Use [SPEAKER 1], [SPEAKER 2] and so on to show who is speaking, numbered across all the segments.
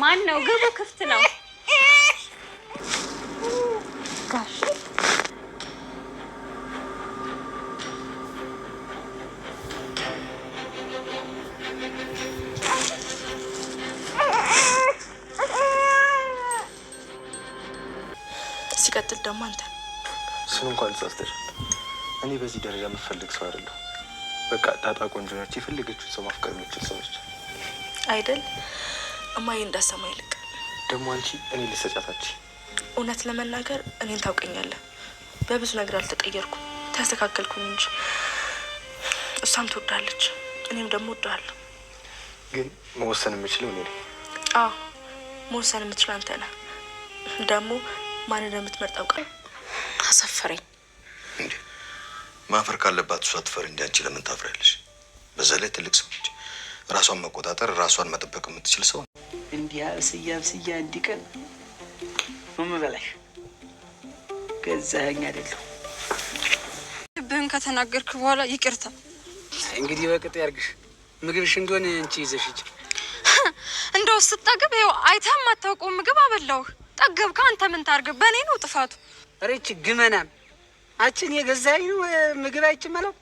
[SPEAKER 1] ማነው ግቡ ክፍት ነው ጋሽ
[SPEAKER 2] ሲቀጥል ደግሞ አንተ
[SPEAKER 3] እሱን እንኳን ተሳስተሻል። እኔ በዚህ ደረጃ የምፈልግ ሰው አይደለሁ። በቃ ዳጣ ቆንጆ ነች፣ የፈለገችውን ሰው ማፍቀር የምችል ሰው ነች
[SPEAKER 2] አይደል? እማዬ እንዳሰማ ይልቅ
[SPEAKER 3] ደግሞ አንቺ እኔ ልሰጫታች።
[SPEAKER 2] እውነት ለመናገር እኔን ታውቀኛለህ። በብዙ ነገር አልተቀየርኩም፣ ተስተካከልኩኝ እንጂ እሷም ትወዳለች፣ እኔም ደግሞ እወዳለሁ።
[SPEAKER 3] ግን መወሰን የምችለው እኔ ነኝ።
[SPEAKER 2] አዎ መወሰን የምትችለው አንተ ነህ። ደግሞ ማን እንደምትመርጥ አውቃለሁ። አሰፈረኝ
[SPEAKER 4] እንዴ! ማፈር ካለባት እሷ ትፈር እንጂ አንቺ ለምን ታፍሪያለሽ? በዛ ላይ ትልቅ ሰው ነች። ራሷን መቆጣጠር ራሷን መጠበቅ የምትችል ሰው
[SPEAKER 5] እንዲህ አብስያ እንዲቀን በላሽ ገዛኸኝ አይደለም።
[SPEAKER 6] ልብህን ከተናገርክ በኋላ ይቅርታ።
[SPEAKER 5] እንግዲህ በቅጥ ያርግሽ። ምግብሽ እንደሆነ እንቺ ይዘሽ ሂጂ።
[SPEAKER 6] እንደው ስትጠግብ ይኸው አይተህ የማታውቀው ምግብ አበላሁህ። ጠገብከ። አንተ ምን ታርግ? በእኔ ነው ጥፋቱ።
[SPEAKER 5] ሬች ግመናም አችን የገዛኸኝ ነው ምግብ አይችመለው።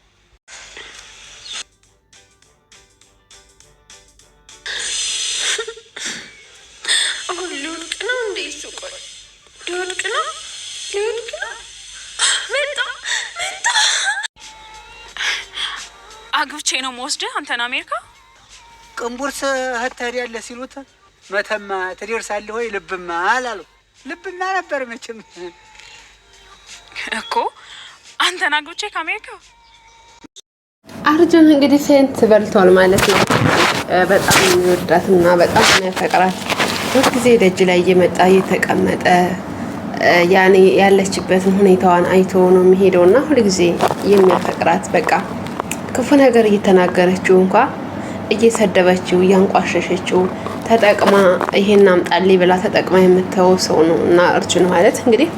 [SPEAKER 6] አሁን ሊወድቅ ነው እንዴ? እሱ ቆይ ሊወድቅ ነው። መጣ
[SPEAKER 1] አግብቼ ነው የምወስድህ አንተን አሜሪካ።
[SPEAKER 5] ቅንቡርስ ትሄዳለህ ሲሉት መተማ ትደርሳለህ ወይ ልብማ አላሉ። ልብማ ነበር መቼም
[SPEAKER 1] እኮ አንተን አግብቼ ከአሜሪካ።
[SPEAKER 7] አርጁን እንግዲህ ፌንት በልቷል ማለት ነው። በጣም የሚወዳትና በጣም የሚያፈቅራት ሁልጊዜ ደጅ ላይ እየመጣ እየተቀመጠ ያኔ ያለችበትን ሁኔታዋን አይቶ ነው የሚሄደውና ሁልጊዜ የሚያፈቅራት በቃ ክፉ ነገር እየተናገረችው እንኳ እየሰደበችው እያንቋሸሸችው ተጠቅማ ይሄን አምጣልኝ ብላ ተጠቅማ የምትተው ሰው ነው። እና አርጁን ማለት እንግዲህ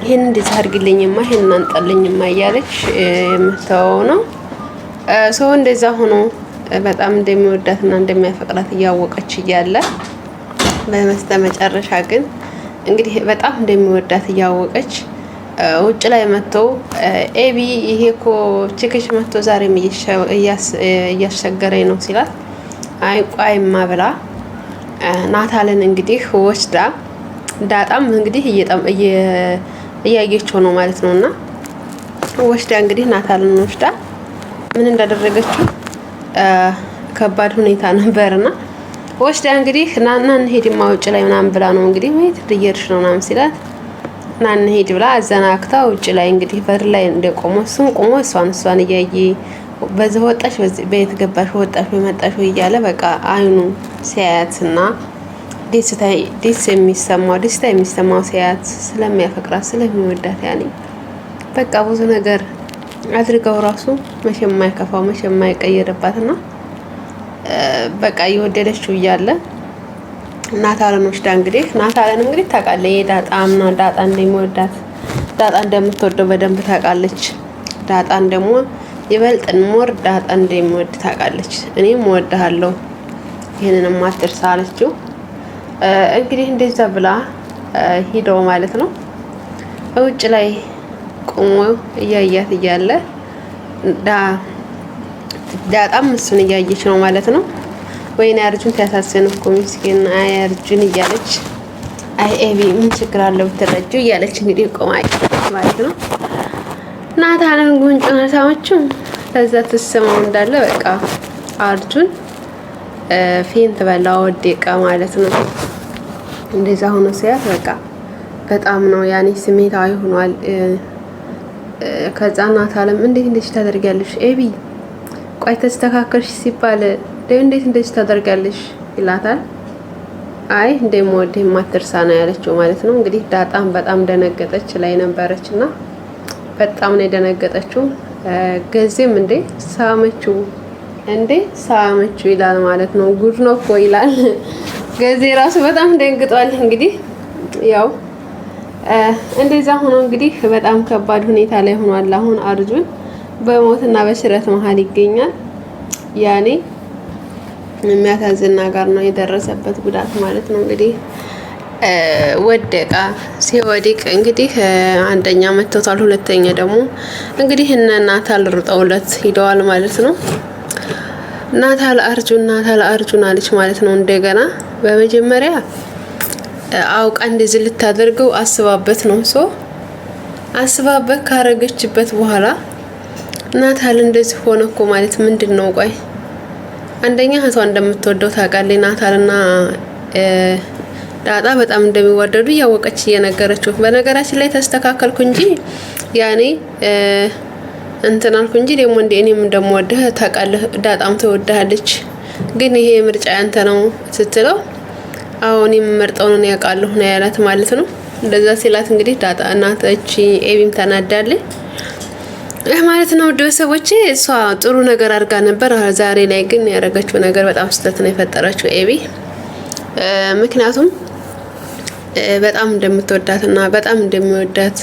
[SPEAKER 7] ይሄን እንደዚህ አድርግልኝማ ይሄን አንጣልኝማ እያለች የምትተው ነው። ሰው እንደዛ ሆኖ በጣም እንደሚወዳትና እንደሚያፈቅራት እያወቀች እያለ በመጨረሻ ግን እንግዲህ በጣም እንደሚወዳት እያወቀች ውጭ ላይ መጥቶ ኤቢ ይሄ እኮ ችክሽ መጥቶ ዛሬም እያስቸገረኝ ነው ሲላት አይ ቆይማ ብላ ናታልን እንግዲህ ወስዳ ዳጣም እንግዲህ እያየችው ነው ማለት ነውና ወስዳ እንግዲህ ናታልን ወስዳ ምን እንዳደረገችው ከባድ ሁኔታ ነበርና ወስዳ እንግዲህ ናና እንሄድማ ውጭ ላይ ምናምን ብላ ነው እንግዲህ ወይ ትድየርሽ ነው ምናምን ሲላት ናና እንሄድ ብላ አዘናክታ ውጭ ላይ እንግዲህ በር ላይ እንደቆመ እሱን ቆሞ እሷን እያየ በዚህ ወጣሽ በየት ገባሽ ወጣሽ በመጣሽ እያለ በቃ አይኑ ሲያያትና ደስታ የሚሰማው ሲያያት ስለሚያፈቅራት ስለሚወዳት ያኔ በቃ ብዙ ነገር አድርገው ራሱ መቼም የማይከፋው መቼም የማይቀየርባትና በቃ እየወደደችው እያለ ናታልን ወስዳ እንግዲህ ናታልን እንግዲህ ታውቃለች የዳጣምና ዳጣ እንደሚወዳት ዳጣ እንደምትወደው በደንብ ታውቃለች። ዳጣን ደግሞ ይበልጥ ሞር ዳጣ እንደሚወድ ታውቃለች። እኔም እወድሃለሁ ይሄንንም አትርሳ አለችው። እንግዲህ እንደዛ ብላ ሂደው ማለት ነው ውጭ ላይ ቆሞ እያያት እያለ ዳጣም እሱን እያየች ነው ማለት ነው። ወይኔ አርጁን ታሳሰነ እኮ ምስኪን አይ አርጁን እያለች አይ ኤቢ ምን ችግር አለው ብትረጁ እያለች እንግዲህ ቆማይ ማለት ነው። ናታንን ጉንጩን ሳመችው ከዛ ተሰማው እንዳለ በቃ አርጁን ፌንት በላ ወደቀ ማለት ነው። እንደዛ ሆኖ ሲያት በቃ በጣም ነው ያኔ ስሜታዊ ሆኗል። ከዛ ናታንም እንዴት ታደርጊያለሽ ኤቢ ቆይ ተስተካከልሽ ሲባል እንዴት እንደዚህ ታደርጋለሽ ይላታል። አይ እንደምወድህ ማትርሳ ነው ያለችው ማለት ነው። እንግዲህ ዳጣም በጣም ደነገጠች ላይ ነበረችና በጣም ነው የደነገጠችው። ገዜም ሳመችው ይላል ማለት ነው። ጉድ ነው እኮ ይላል ገዜ ራሱ በጣም ደንግጧል። እንግዲህ ያው እንደዛ ሆኖ እንግዲህ በጣም ከባድ ሁኔታ ላይ ሆኗል አሁን አርጁን። በሞትና በሽረት መሀል ይገኛል። ያኔ የሚያሳዝን ነገር ነው የደረሰበት ጉዳት ማለት ነው። እንግዲህ ወደቃ። ሲወድቅ እንግዲህ አንደኛ መተውታል፣ ሁለተኛ ደግሞ እንግዲህ እነ ናታል ሩጠውለት ሂደዋል ማለት ነው። ናታል አርጁን አለች ማለት ነው። እንደገና በመጀመሪያ አውቃ እንደዚህ ልታደርገው አስባበት ነው። አስባበት ካረገችበት በኋላ ናታል እንደዚህ ሆነ እኮ ማለት ምንድን ነው? ቆይ አንደኛ እህቷ እንደምትወደው ታውቃለች። ናታልና ዳጣ በጣም እንደሚወደዱ እያወቀች እየነገረችው፣ በነገራችን ላይ ተስተካከልኩ እንጂ ያኔ እንትን አልኩ እንጂ ደግሞ እንደ እኔም እንደምወድህ ታውቃለህ፣ ዳጣም ትወድሃለች፣ ግን ይሄ ምርጫ ያንተ ነው ስትለው አሁን የምመርጠው ነው ያውቃለሁ ነው ያላት ማለት ነው። እንደዛ ሲላት እንግዲህ ዳጣ እናታች ኤቢም ተናዳለች ማለት ነው። ቤተሰቦቼ እሷ ጥሩ ነገር አድርጋ ነበር። ዛሬ ላይ ግን ያደረገችው ነገር በጣም ስህተት ነው የፈጠረችው ኤቢ። ምክንያቱም በጣም እንደምትወዳትና በጣም እንደሚወዳት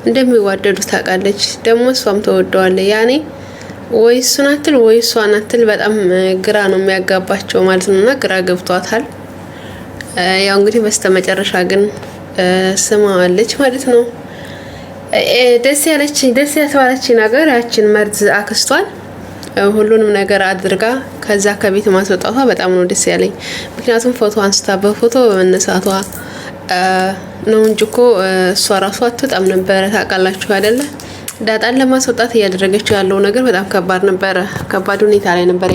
[SPEAKER 7] እንደሚዋደዱ ታውቃለች። ደግሞ እሷም ተወደዋለች። ያኔ ወይ እሱን አትል ወይ እሷን አትል፣ በጣም ግራ ነው የሚያጋባቸው ማለት ነውና ግራ ገብቷታል። ያው እንግዲህ በስተመጨረሻ ግን ስማዋለች ማለት ነው። ደስ ያተባለች ነገር ያችን መርዝ አክስቷን ሁሉንም ነገር አድርጋ ከዛ ከቤት ማስወጣቷ በጣም ነው ደስ ያለኝ። ምክንያቱም ፎቶ አንስታ በፎቶ በመነሳቷ ነው እንጂ እኮ እሷ ራሷ አትወጣም ነበረ። ታውቃላችሁ አይደለ? ዳጣን ለማስወጣት እያደረገችው ያለው ነገር በጣም ከባድ ነበረ። ከባድ ሁኔታ ላይ ነበረ።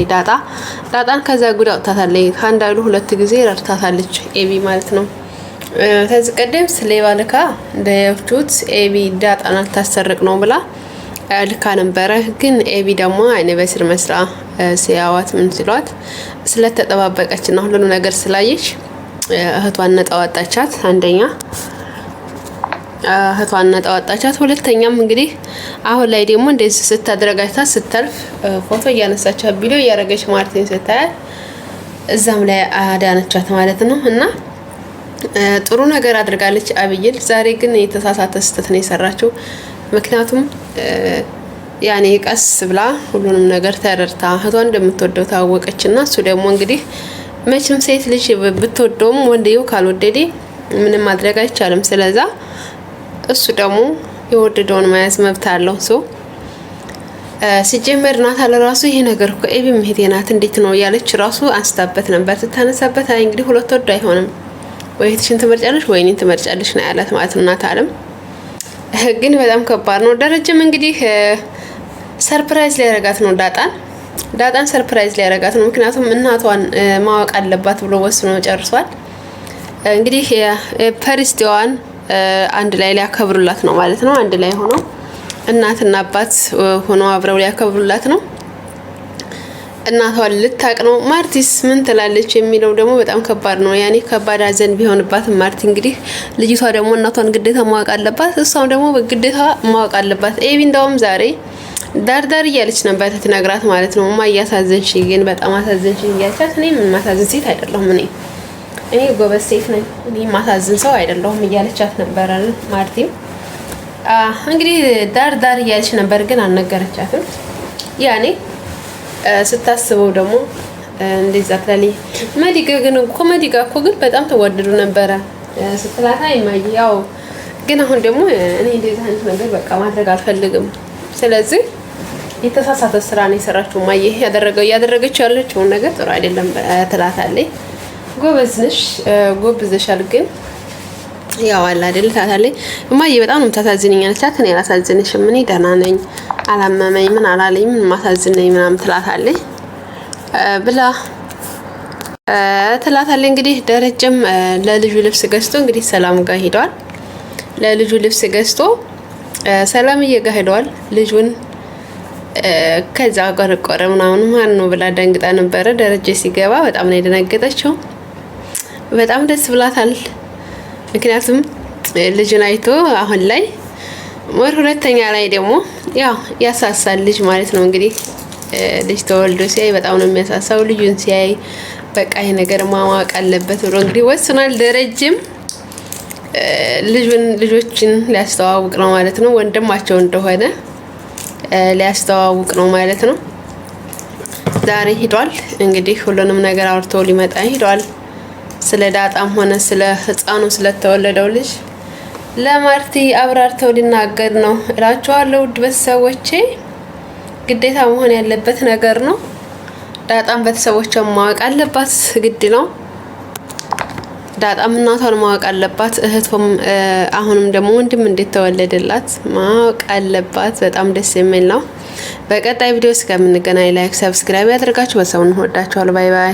[SPEAKER 7] ዳጣን ከዛ ጉድ አውጥታታለች። ከአንድ አይሉ ሁለት ጊዜ ረድታታለች ኤቢ ማለት ነው። ከዚህ ቀደም ስሌባ ልካ እንደያችሁት ኤቢ ዳጣን አልታሰርቅ ነው ብላ ልካ ነበረ። ግን ኤቢ ደግሞ አይነ በስር መስራ ሲያዋት ምን ሲሏት ስለተጠባበቀችና ሁሉ ነገር ስላየች እህቷን ነጣ ወጣቻት። አንደኛ እህቷን ነጣ ወጣቻት። ሁለተኛም እንግዲህ አሁን ላይ ደግሞ እንደዚህ ስታደረጋታ ስተልፍ ፎቶ እያነሳቻት ቪዲዮ እያደረገች ማርቲን ስታያት እዛም ላይ አዳነቻት ማለት ነው። እና ጥሩ ነገር አድርጋለች አብይል። ዛሬ ግን የተሳሳተ ስህተት ነው የሰራችው። ምክንያቱም ያኔ ቀስ ብላ ሁሉንም ነገር ተረድታ እህቷን እንደምትወደው ታወቀችና እሱ ደግሞ እንግዲህ መቼም ሴት ልጅ ብትወደውም ወንድየው ካልወደደ ምንም ማድረግ አይቻልም። ስለዛ እሱ ደግሞ የወደደውን መያዝ መብት አለው። ሲጀመር ናታል ራሱ ይሄ ነገር እኮ ኤቢ መሄድ ናት እንዴት ነው ያለች ራሱ አንስታበት ነበር ስታነሳበት። አይ እንግዲህ ሁለት ወዶ አይሆንም ወይ እህትሽን ትመርጫለሽ ወይ እኔን ትመርጫለሽ ነው ያላት ማለት ነው። ናታልም ግን በጣም ከባድ ነው። ደረጀም እንግዲህ ሰርፕራይዝ ሊያረጋት ነው ዳጣን ሰርፕራይዝ ሊያረጋት ነው። ምክንያቱም እናቷን ማወቅ አለባት ብሎ ወስኖ ጨርሷል። እንግዲህ ፐሪስቲዋን አንድ ላይ ሊያከብሩላት ነው ማለት ነው። አንድ ላይ ሆነው እናትና አባት ሆነው አብረው ሊያከብሩላት ነው። እናቷን ልታቅ ነው። ማርቲስ ምን ትላለች የሚለው ደግሞ በጣም ከባድ ነው። ያኔ ከባድ ሐዘን ቢሆንባትም ማርቲ እንግዲህ ልጅቷ ደግሞ እናቷን ግዴታ ማወቅ አለባት፣ እሷም ደግሞ ግዴታ ማወቅ አለባት። ኤቢ እንደውም ዛሬ ዳርዳር እያለች ነበር ትነግራት ማለት ነው። ማ እያሳዘንሽ ግን በጣም አሳዘንሽ እያለቻት እኔ ምን ማሳዘን ሴት አይደለሁም እኔ ጎበዝ ሴት ነኝ፣ እኔ ማሳዘን ሰው አይደለሁም እያለቻት ነበር ማርቲም እንግዲህ ዳርዳር እያለች ነበር፣ ግን አልነገረቻትም። ያኔ ስታስበው ደግሞ እንደዛ ትላለች። መዲጋ እኮ ግን በጣም ተወደዱ ነበረ ስትላታ ይማይ ያው ግን አሁን ደግሞ እኔ እንደዛ አይነት ነገር በቃ ማድረግ አልፈልግም። ስለዚህ የተሳሳተ ስራ ነው የሰራችው። ማየ ያደረገችው ያለችው ነገር ጥሩ አይደለም ትላታለች። ጎበዝ ነሽ ጎብዘሻል፣ ግን ያው አላ አይደል ታታለች። ማየ በጣም ነው ታሳዝነኝ አለቻት። እኔ አላሳዝንሽም፣ እኔ ደህና ነኝ፣ አላመመኝ፣ ምን አላለኝ፣ ምን ማሳዝነኝ ምናምን ትላታለች ብላ ትላታለች። እንግዲህ ደረጀም ለልጁ ልብስ ገዝቶ እንግዲህ ሰላም ጋር ሄደዋል። ለልጁ ልብስ ገዝቶ ሰላምዬ ጋር ሄደዋል። ልጁን ከዛ ቆረቆረ ምናምን ማን ነው ብላ ደንግጣ ነበረ። ደረጀ ሲገባ በጣም ነው የደነገጠችው። በጣም ደስ ብላታል። ምክንያቱም ልጅን አይቶ አሁን ላይ ወር ሁለተኛ ላይ ደግሞ ያው ያሳሳል ልጅ ማለት ነው። እንግዲህ ልጅ ተወልዶ ሲያይ በጣም ነው የሚያሳሳው። ልጁን ሲያይ በቃ ይሄ ነገር ማዋቅ አለበት ብሎ እንግዲህ ወስኗል። ደረጀም ልጆችን ሊያስተዋውቅ ነው ማለት ነው። ወንድማቸው እንደሆነ ሊያስተዋውቅ ነው ማለት ነው። ዛሬ ሄዷል። እንግዲህ ሁሉንም ነገር አውርቶ ሊመጣ ሄዷል። ስለ ዳጣም ሆነ ስለ ህፃኑ ስለተወለደው ልጅ ለማርቲ አብራርተው ሊናገር ነው እላችኋለሁ። ውድ ቤተሰቦቼ ግዴታ መሆን ያለበት ነገር ነው። ዳጣም ቤተሰቦቿን ማወቅ አለባት፣ ግድ ነው። ዳጣም እናቷን ማወቅ አለባት። እህቷም አሁንም ደግሞ ወንድም እንዴት ተወለደላት ማወቅ አለባት። በጣም ደስ የሚል ነው። በቀጣይ ቪዲዮ እስከምንገናኝ ላይክ፣ ሰብስክራይብ ያደርጋችሁ። በሰውን ወዳችኋለሁ። ባይ ባይ።